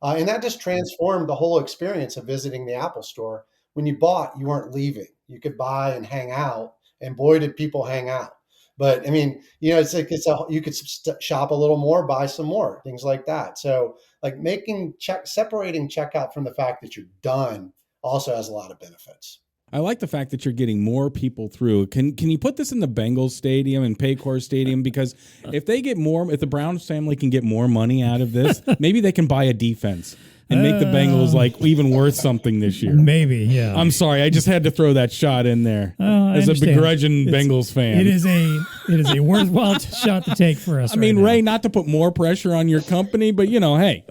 And that just transformed the whole experience of visiting the Apple store. When you bought, you weren't leaving. You could buy and hang out, and boy, did people hang out. But I mean, it's like you could shop a little more, buy some more, things like that. So like separating checkout from the fact that you're done also has a lot of benefits. I like the fact that you're getting more people through. Can you put this in the Bengals stadium and Paycor Stadium? Because if the Browns family can get more money out of this, maybe they can buy a defense and make the Bengals like even worth something this year. Maybe, yeah. I'm sorry, I just had to throw that shot in there as a begrudging Bengals fan. It is a worthwhile shot to take for us. I mean, Ray, not to put more pressure on your company, but hey.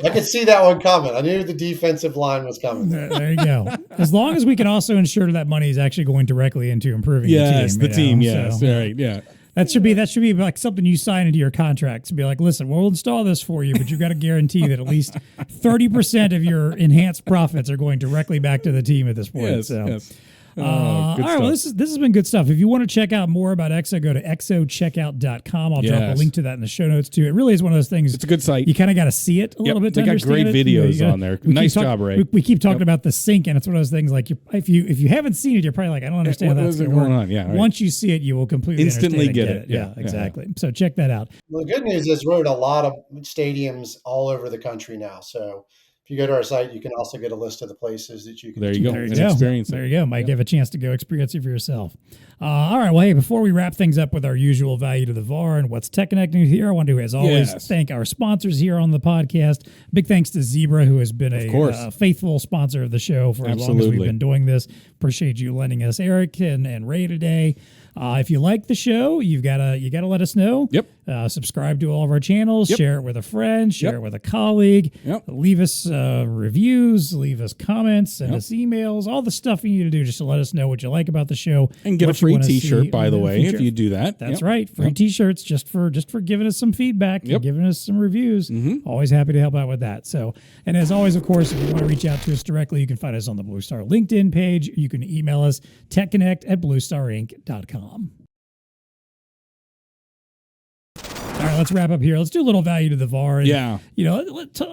I could see that one coming. I knew the defensive line was coming. There you go. As long as we can also ensure that money is actually going directly into improving the team. Yes, so, right, yeah. That should be like something you sign into your contract to be like, listen, we'll install this for you, but you've got to guarantee that at least 30% of your enhanced profits are going directly back to the team at this point. Yes. Good All right, well, stuff. this has been good stuff. If you want to check out more about EXO, go to exocheckout.com. I'll drop a Yes. link to that in the show notes too. It really is one of those things. It's a good site. You kind of got to see it a little bit. They To got understand great it. videos on there. Nice job, Ray. We keep talking about the sync, and it's one of those things like if you haven't seen it, you're probably like, I don't understand what how that's is going on. Yeah, right. Once you see it, you will completely Instantly understand get and it. Yeah, exactly. So check that out. Well, the good news is we're at a lot of stadiums all over the country now. So if you go to our site, you can also get a list of the places that you can. There you go. There you And go. experience it. There you go. Might give a chance to go experience it for yourself. All right. Well, hey, before we wrap things up with our usual value to the VAR and what's TEConnecting here, I want to, as always, thank our sponsors here on the podcast. Big thanks to Zebra, who has been a faithful sponsor of the show for as long as we've been doing this. Appreciate you lending us Eric and Ray today. If you like the show, you gotta let us know. Yep. Subscribe to all of our channels. Share it with a friend. Share it with a colleague. Leave us reviews. Leave us comments. Send us emails. All the stuff you need to do just to let us know what you like about the show. And get a free T-shirt, by the way, if you do that. That's right. Free T-shirts just for giving us some feedback and giving us some reviews. Always happy to help out with that. So, and as always, of course, if you want to reach out to us directly, you can find us on the BlueStar LinkedIn page. You can email us TEConnect@bluestarinc.com. All right, let's wrap up here. Let's do a little value to the VAR. And, I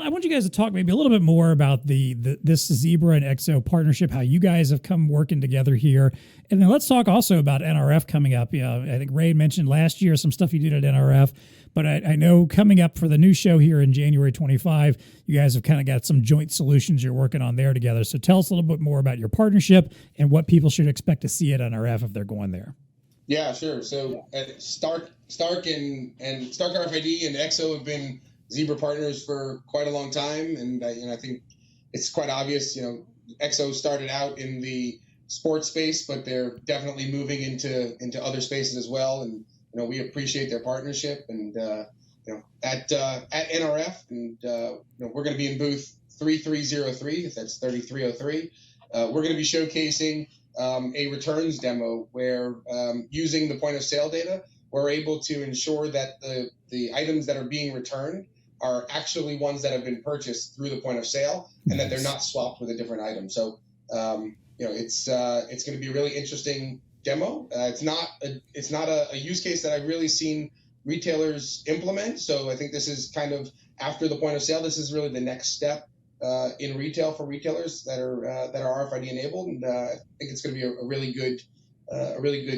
want you guys to talk maybe a little bit more about this Zebra and EXO partnership, how you guys have come working together here. And then let's talk also about NRF coming up. I think Ray mentioned last year some stuff you did at NRF, but I know coming up for the new show here in January 25, you guys have kind of got some joint solutions you're working on there together. So tell us a little bit more about your partnership and what people should expect to see at NRF if they're going there. Yeah, sure. So Stark and Stark RFID and EXO have been Zebra partners for quite a long time, and I think it's quite obvious. EXO started out in the sports space, but they're definitely moving into other spaces as well. And we appreciate their partnership. And at NRF, and we're going to be in booth 3303. That's 3303. We're going to be showcasing a returns demo where using the point of sale data, we're able to ensure that the items that are being returned are actually ones that have been purchased through the point of sale and that they're not swapped with a different item. So, it's going to be a really interesting demo. It's not a use case that I've really seen retailers implement. So I think this is kind of after the point of sale. This is really the next step in retail for retailers that are RFID enabled, and I think it's going to be a really good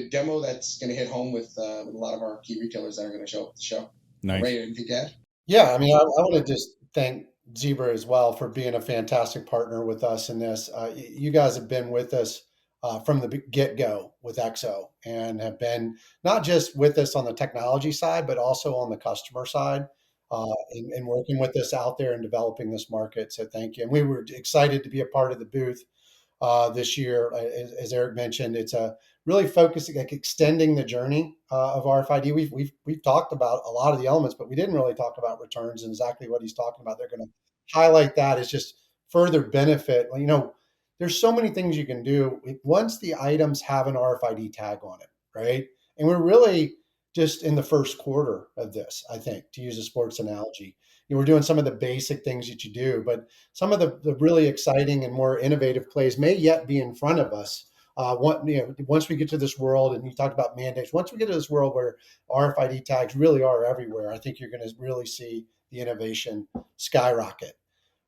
demo that's going to hit home with a lot of our key retailers that are going to show up at the show. Nice. Ray, anything to add? Yeah, I mean, I want to just thank Zebra as well for being a fantastic partner with us in this. You guys have been with us from the get-go with EXO and have been not just with us on the technology side, but also on the customer side. And working with us out there and developing this market. So thank you. And we were excited to be a part of the booth this year. As Eric mentioned, it's really focusing, like extending the journey of RFID. We've talked about a lot of the elements, but we didn't really talk about returns and exactly what he's talking about. They're going to highlight that as just further benefit. There's so many things you can do once the items have an RFID tag on it, right? And we're really just in the first quarter of this, I think, to use a sports analogy. We're doing some of the basic things that you do, but some of the really exciting and more innovative plays may yet be in front of us. Once we get to this world, and you talked about mandates, once we get to this world where RFID tags really are everywhere, I think you're going to really see the innovation skyrocket.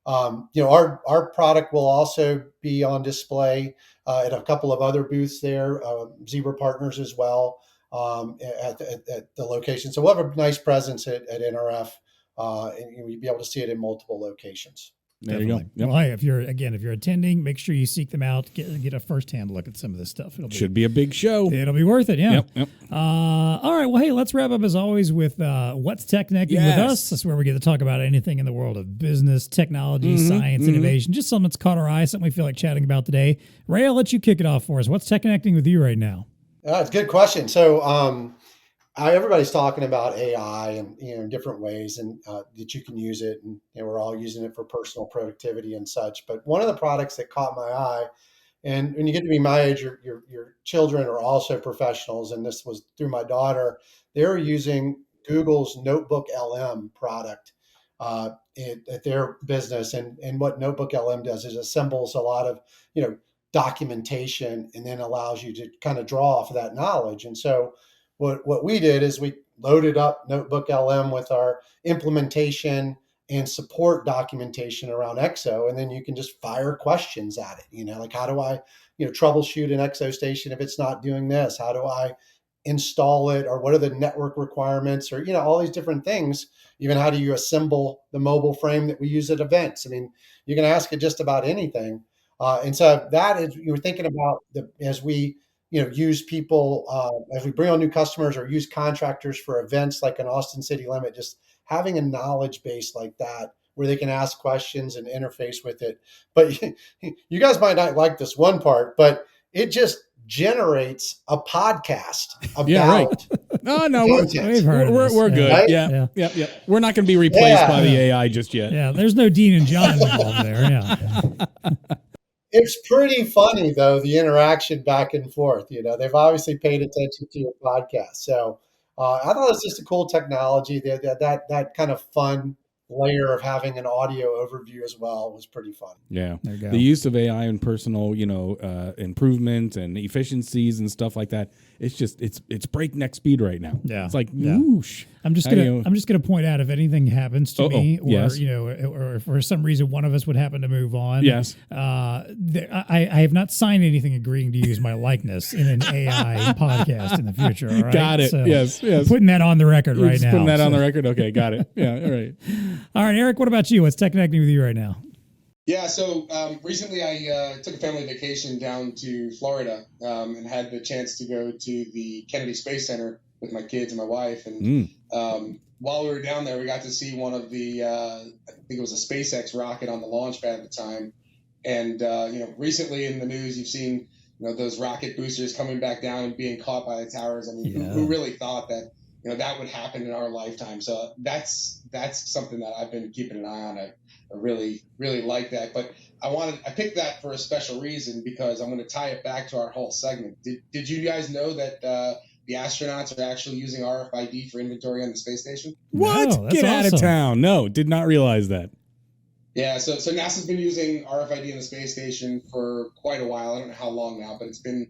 Our product will also be on display at a couple of other booths there, Zebra partners as well. At the location. So we'll have a nice presence at NRF, and you'll be able to see it in multiple locations. There you go. Yep. Well, hey, if you're attending, make sure you seek them out, get a firsthand look at some of this stuff. Should be a big show. It'll be worth it. Yeah. Yep. All right. Well, hey, let's wrap up as always with what's TEConnecting with us. That's where we get to talk about anything in the world of business, technology, science, innovation, just something that's caught our eye, something we feel like chatting about today. Ray, I'll let you kick it off for us. What's TEConnecting with you right now? It's a good question. So everybody's talking about AI and in different ways, and that you can use it, and we're all using it for personal productivity and such. But one of the products that caught my eye, and when you get to be my age, your children are also professionals, and this was through my daughter. They're using Google's Notebook LM product at their business, and what Notebook LM does is assembles a lot of documentation and then allows you to kind of draw off of that knowledge. And so what we did is we loaded up Notebook LM with our implementation and support documentation around EXO, and then you can just fire questions at it. Like, how do I, troubleshoot an EXO station if it's not doing this? How do I install it, or what are the network requirements, or all these different things? Even how do you assemble the mobile frame that we use at events? I mean, you can ask it just about anything. And so that is, you're thinking about as we use people, as we bring on new customers or use contractors for events like an Austin City Limit, just having a knowledge base like that where they can ask questions and interface with it. But you guys might not like this one part, but it just generates a podcast about No, we're good. Right? Yeah. We're not going to be replaced by the AI just yet. Yeah, there's no Dean and John involved there. Yeah. It's pretty funny, though, the interaction back and forth. They've obviously paid attention to your podcast. So I thought it was just a cool technology. That kind of fun layer of having an audio overview as well was pretty fun. Yeah. There you go. The use of AI in personal, improvement and efficiencies and stuff like that. It's just it's breakneck speed right now. Yeah. It's like whoosh. I'm just gonna point out, if anything happens to me, or yes. or if for some reason one of us would happen to move on. Yes. I have not signed anything agreeing to use my likeness in an AI podcast in the future. All right? Got it. So Yes. I'm putting that on the record You're right just now. putting that on the record. Okay, got it. Yeah. All right. All right, Eric. What about you? What's TEConnecting with you right now? Yeah, so recently I took a family vacation down to Florida and had the chance to go to the Kennedy Space Center with my kids and my wife. And while we were down there, we got to see one of the, I think it was a SpaceX rocket on the launch pad at the time. And, recently in the news, you've seen, those rocket boosters coming back down and being caught by the towers. I mean, who really thought that, that would happen in our lifetime? So that's something that I've been keeping an eye on. I really, really like that. But I picked that for a special reason, because I'm going to tie it back to our whole segment. Did you guys know that the astronauts are actually using RFID for inventory on the space station? What? No, that's Get out of awesome. town. No, did not realize that. Yeah, so NASA's been using RFID in the space station for quite a while. I don't know how long now, but it's been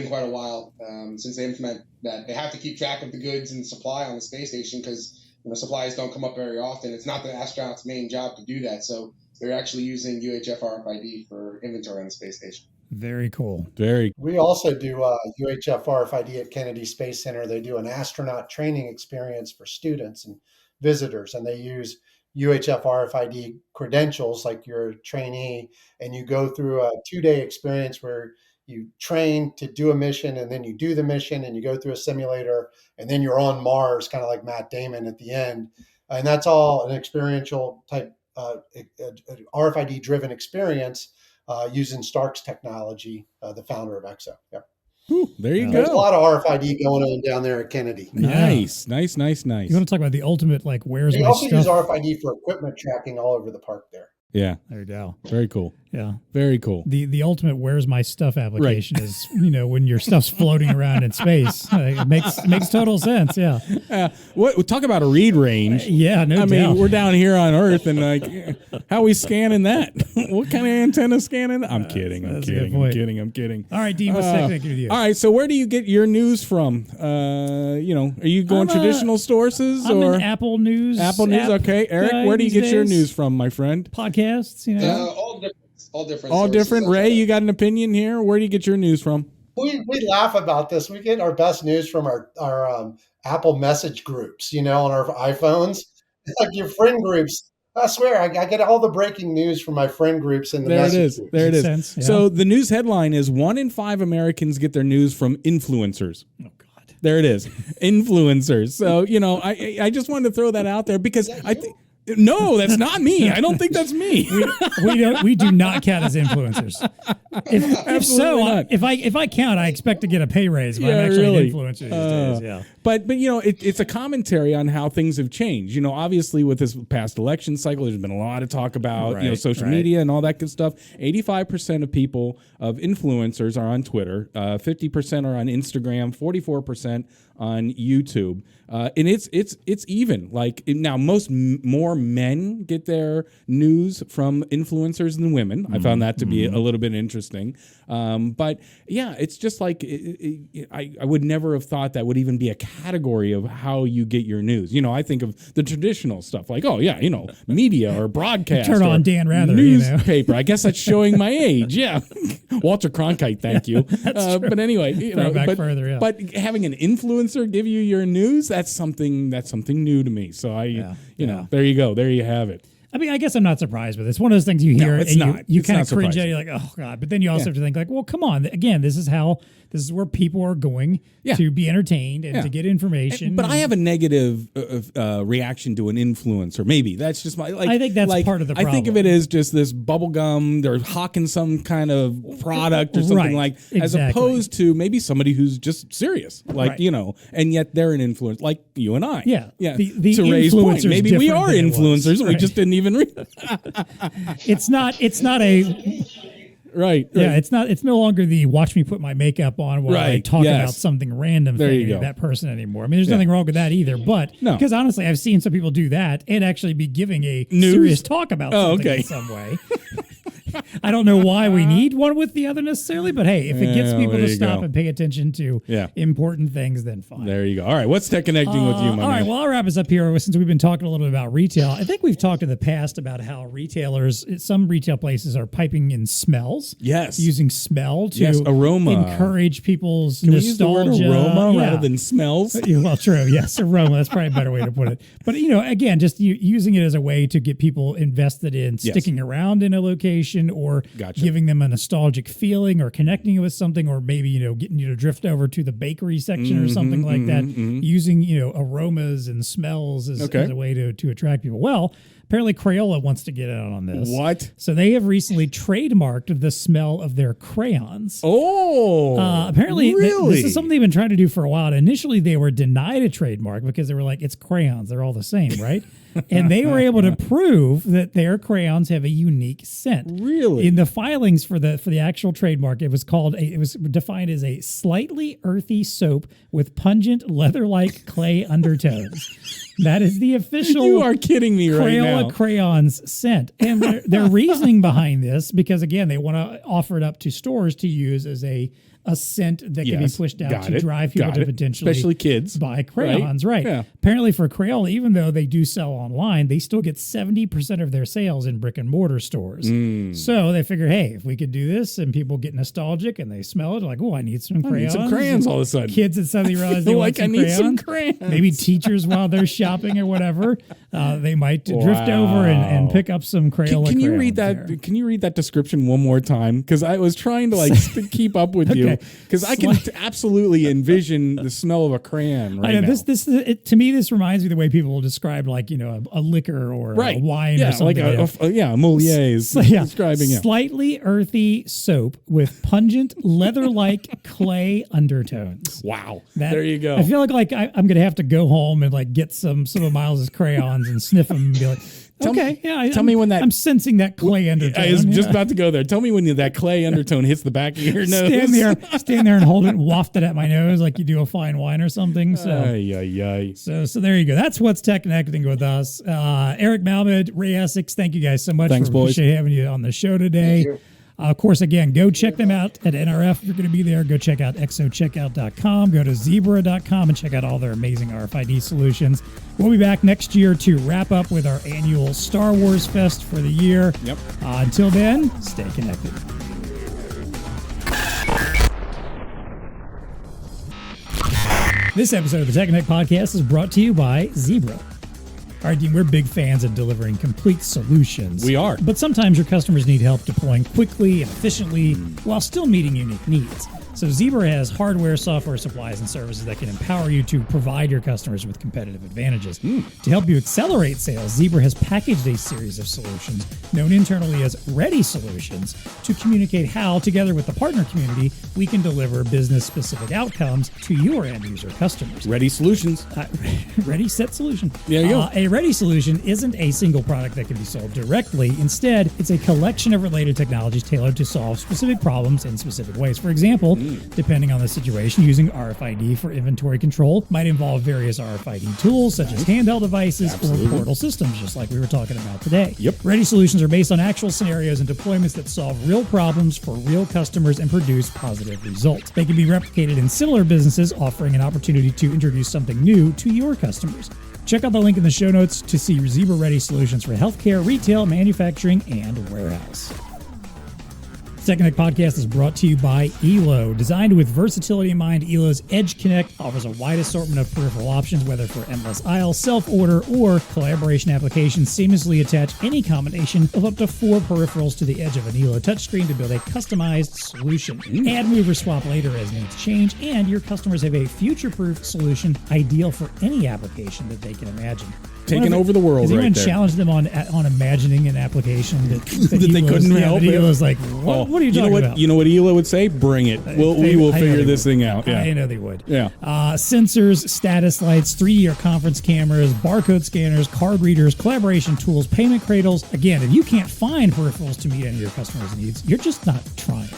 quite a while since they implement that. They have to keep track of the goods and supply on the space station, because supplies don't come up very often. It's not the astronauts' main job to do that. So they're actually using UHF RFID for inventory on the space station. Very cool. We also do UHF RFID at Kennedy Space Center. They do an astronaut training experience for students and visitors, and they use UHF RFID credentials like you're a trainee, and you go through a 2-day experience where you train to do a mission, and then you do the mission, and you go through a simulator, and then you're on Mars, kind of like Matt Damon at the end. And that's all an experiential type, RFID driven experience using Stark's technology, the founder of EXO. Yep. Whew, there you There's a go. lot of RFID going on down there at Kennedy. Nice. You want to talk about the ultimate, where's They my also use stuff? RFID for equipment tracking all over the park there. Yeah. There you go. Very cool. Yeah. Very cool. The ultimate where's my stuff application is, when your stuff's floating around in space. It makes total sense. Yeah. Talk about a read range. Yeah, no doubt. I mean, we're down here on Earth, and how are we scanning that? What kind of antenna scanning? I'm kidding. that's a good point. I'm kidding. All right, Dean, what's TEConnecting with you? All right, so where do you get your news from? Are you going traditional sources I'm or an Apple News? Apple News? Okay, Eric, where do you get your news from, my friend? Podcasts, All different. All sources. different. Ray, you got an opinion here? Where do you get your news from? We laugh about this. We get our best news from our Apple message groups, on our iPhones, like your friend groups. I swear, I get all the breaking news from my friend groups in the message groups. There it is. Makes sense, yeah. So the news headline is 1 in 5 Americans get their news from influencers. Oh, God. There it is. Influencers. So, I just wanted to throw that out there because I think. No, that's not me. I don't think that's me. We do not count as influencers. If so, not. if I count, I expect to get a pay raise. But I'm actually really. an influencer these days. Yeah. But it's a commentary on how things have changed. Obviously with this past election cycle, there's been a lot of talk about social media and all that good stuff. 85% of influencers are on Twitter. 50% are on Instagram. 44% on YouTube, and it's even. Like now, more men get their news from influencers than women. I found that to be a little bit interesting. But yeah, it's just like I would never have thought that would even be a category of how you get your news. I think of the traditional stuff like, media or broadcast. Turn on Dan Rather, newspaper. I guess that's showing my age. Yeah, Walter Cronkite. Thank you. But anyway, but having an influencer give you your news, that's something new to me. So there you go. There you have it. I mean, I guess I'm not surprised with it. It's one of those things you hear it's and not. you It's kind not of cringe at it. surprising. You're like, oh God. But then you also have to think like, well, come on. Again, this is where people are going to be entertained and to get information. But I have a negative reaction to an influencer. Maybe that's just my. I think that's part of the problem. I think of it as just this bubble gum. They're hawking some kind of product or something as opposed to maybe somebody who's just serious, and yet they're an influencer, like you and I. Yeah. The to Ray's point, maybe we are influencers. And we just didn't even read. It's not a. Right. Yeah, it's no longer the watch me put my makeup on while I talk about something random thing to that person anymore. I mean, there's nothing wrong with that either. But because honestly, I've seen some people do that and actually be giving a serious talk about something in some way. I don't know why we need one with the other necessarily, but hey, if it gets people to stop and pay attention to important things, then fine. There you go. All right, what's TEConnecting with you, my man? All right, well, I'll wrap us up here since we've been talking a little bit about retail. I think we've talked in the past about how some retail places are piping in smells. Yes. Using smell to aroma. Encourage people's Can nostalgia. we use the word aroma rather than smells? Well, true. Yes, aroma. That's probably a better way to put it. But, again, just using it as a way to get people invested in sticking around in a location or giving them a nostalgic feeling or connecting it with something or maybe, getting you to drift over to the bakery section or something like that. Using, aromas and smells as a way to attract people. Well, apparently Crayola wants to get in on this. What? So they have recently trademarked the smell of their crayons. Oh, apparently really? This is something they've been trying to do for a while. And initially they were denied a trademark because they were like, it's crayons. They're all the same, right? And they were able to prove that their crayons have a unique scent. Really? In the filings for the actual trademark, it was defined as a slightly earthy soap with pungent leather-like clay undertones. That is the official. You are kidding me right now. Crayola crayons scent, and their reasoning behind this, because again, they want to offer it up to stores to use as a scent that can be pushed out to drive people to potentially, especially kids, buy crayons. Right. Yeah. Apparently for Crayola, even though they do sell online, they still get 70% of their sales in brick and mortar stores. So they figure, hey, if we could do this and people get nostalgic and they smell it, like, oh, I need some crayons. I need some crayons all of a sudden. Kids that suddenly realize they want some crayons. Maybe teachers while they're shopping or whatever, they might drift over and pick up some Crayola. Can you read that? There. Can you read that description one more time? Because I was trying to keep up with you. Because I can absolutely envision the smell of a crayon right now. To me, this reminds me of the way people will describe a liquor or a wine or something. A Moliere is describing it. Slightly earthy soap with pungent leather-like clay undertones. Wow. There you go. I feel like I'm going to have to go home and get some of Miles's crayons and sniff them and be like, tell me when I'm sensing that clay undertone. I was just about to go there. Tell me when that clay undertone hits the back of your nose. Stand there and hold it and waft it at my nose like you do a fine wine or something. So there you go. That's what's TEConnecting with us. Eric Malmed, Rey Essex, thank you guys so much. Thanks, boys. Appreciate having you on the show today. Of course, again, go check them out at NRF. If you're going to be there, go check out exocheckout.com. Go to zebra.com and check out all their amazing RFID solutions. We'll be back next year to wrap up with our annual Star Wars Fest for the year. Yep. Until then, stay connected. This episode of the TEConnect podcast is brought to you by Zebra. All right, Dean, we're big fans of delivering complete solutions. We are. But sometimes your customers need help deploying quickly and efficiently while still meeting unique needs. So Zebra has hardware, software, supplies, and services that can empower you to provide your customers with competitive advantages. To help you accelerate sales, Zebra has packaged a series of solutions known internally as Ready Solutions to communicate how, together with the partner community, we can deliver business-specific outcomes to your end-user customers. Ready Solutions. Ready, set, solution. There you go. A Ready Solution isn't a single product that can be sold directly. Instead, it's a collection of related technologies tailored to solve specific problems in specific ways. For example, Depending on the situation, using RFID for inventory control might involve various RFID tools such as handheld devices or portal systems, just like we were talking about today. Ready solutions are based on actual scenarios and deployments that solve real problems for real customers and produce positive results. They can be replicated in similar businesses, offering an opportunity to introduce something new to your customers. Check out the link in the show notes to see Zebra Ready solutions for healthcare, retail, manufacturing, and warehouse. TEConnect podcast is brought to you by ELO. Designed with versatility in mind, ELO's EdgeConnect offers a wide assortment of peripheral options, whether for endless aisle, self-order, or collaboration applications. Seamlessly attach any combination of up to 4 peripherals to the edge of an ELO touchscreen to build a customized solution. Add, move, or swap later as needs change, and your customers have a future-proof solution ideal for any application that they can imagine. Taking over the world has right anyone there. challenged them on imagining an application that That they couldn't help it? ELO's like, what are you talking about? You know what ELO would say? Bring it. We will figure this thing out. Yeah. I know they would. Yeah. Sensors, status lights, 3D conference cameras, barcode scanners, card readers, collaboration tools, payment cradles. Again, if you can't find peripherals to meet any of your customers' needs, you're just not trying.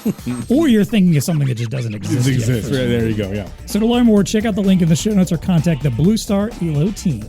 Or you're thinking of something that just doesn't exist yet. Right, there you go. Yeah. So to learn more, check out the link in the show notes or contact the BlueStar ELO team.